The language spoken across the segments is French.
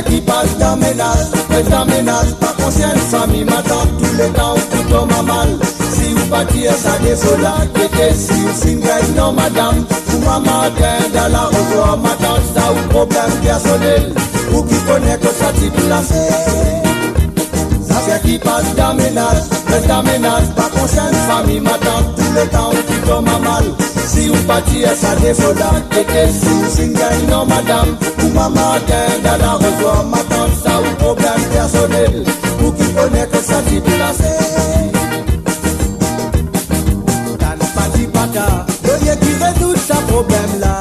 Qui passe dans ménage, pas conscient, famille m'attend tout le temps, tout tombe à mal. Si vous partir, ça désola, que si vous signez, non madame, ou maman, dans la revoir, madame, ça ou problème personnel, ou qui connaît que ça t'y placé. Ça fait qui passe dans ménage, pas conscient, famille m'attend tout le temps, tout tombe à mal. Si vous partir, ça désola, que si vous signez, non madame, ou maman, dans la revoir, madame, ça ou problème personnel, ou qui connaît que ça t'y placé. Doye qui résout sa problème là.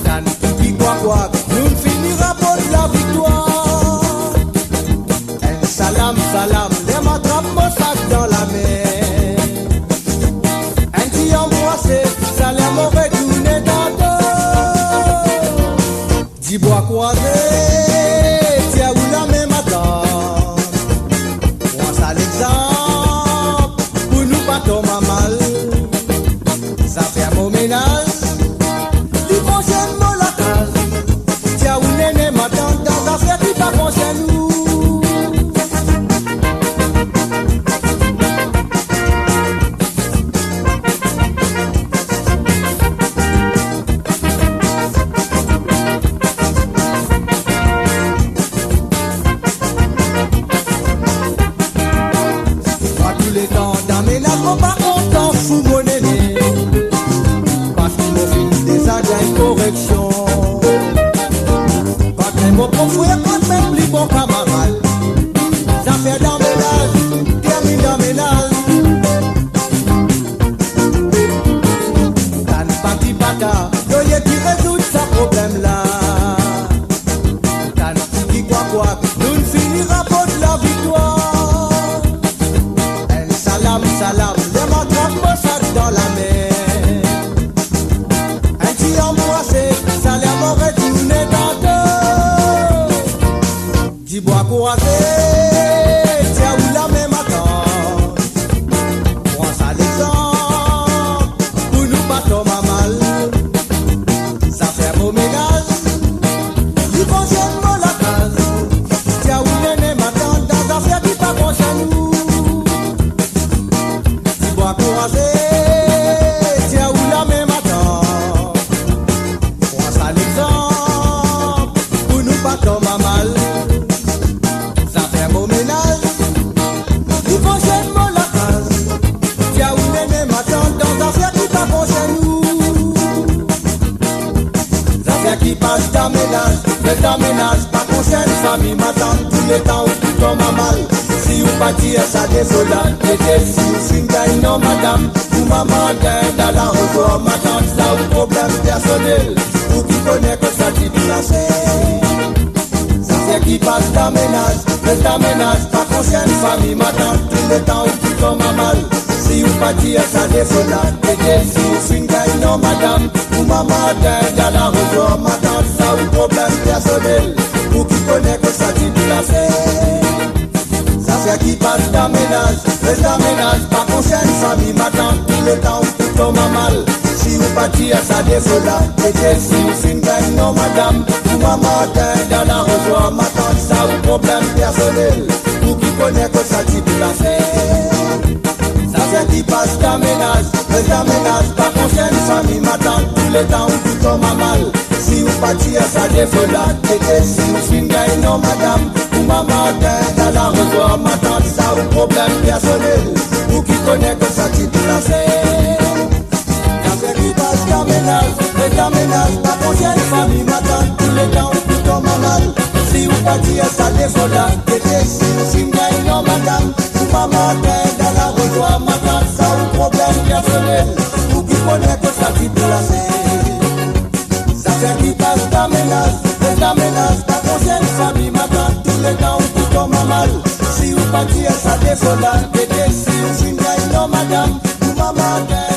Dan qui quoi, nous finira pour la victoire. Un salam, les m'attrape mon sac dans la mer. Un petit embrassé, ça les m'aurait tourné dans dos. 10 bois croisés, tiens où la même attente. On ça l'exemple, pour nous pas tomber mal. Ça fait un beau ménage, du conseil mon la case. Tiens où néné m'attend dans affaire qui pas conseil nous. Pas tous les temps dans ménage, on pas content fou mon néné. Correction. Quand même mon bon frère, quand même plus bon camarade. Ça fait dans ménage, termine dans ménage. Tan parti bata, doye qui résout sa problème là. Tan qui quoi, nous finira pour la victoire. Un salam, les m'attrape mon sac dans la mer. Ça les m'aurait tourné dans deux. 10 bois croisés, tiens où la même attente. Prends ça l'exemple, pour nous pas tomber mal. Ça fait un beau ménage, du conseil mon la case. Tiens où néné m'attend dans affaire qui pas bon chez nous. 10 bois croisés. Comme à mal, ça fait un beau ménage. Du conseil mon la case. Tiens où néné m'attend dans affaire qui pas bon chez nous. Ça fait qui passe dans ménage, pas conseil, famille m'attend tout le temps, tout tombe à mal. Si vous partir, ça désola, que si vous signez, non madame, ou maman, dans la revoir, m'attend ça ou problème personnel, ou qui connaît que ça t'y placé. Qui passe dans ménage, pas conscient, famille m'attend tout le temps, tout tombe à mal. Si vous partir, ça désola, que si vous signez, non madame, ou maman, dans la revoir, m'attend ça ou problème personnel, ou qui connaît que ça t'y placé. Ça fait qui passe dans ménage, pas conscient, famille m'attend tout le temps, tout tombe à mal. Si vous partir, ça désola, que si vous signez, non madame, ou maman, dans la revoir, m'attend ça ou problème personnel, ou qui connaît que ça t'y placé. Ça fait qui passe dans ménage, pas conscient, famille m'attend tout le temps, tout tombe à mal. Si vous partir, ça défaut là. T'étais si ou fin gagne, non madame. Ou maman t'aide à la revoir, ma tante, ça ou problème personnel. Ou qui connaît que ça t'y placé. Avec qui passe ta ménage, et ta ménage, ta prochaine famille, ma tante, tous les temps, tout tombe mal. Si ou partir, ça défaut là. T'étais si ou fin gagne, non madame. Ou maman t'aide à la revoir, ma tante, ça ou problème personnel. Ou qui connaît que ça t'y placé. Qui passe ta menace, ta prochaine famille m'attend tous les temps où tout tombe mal. Si vous partiez, ça défaut là, si vous finissez, non madame, ou maman.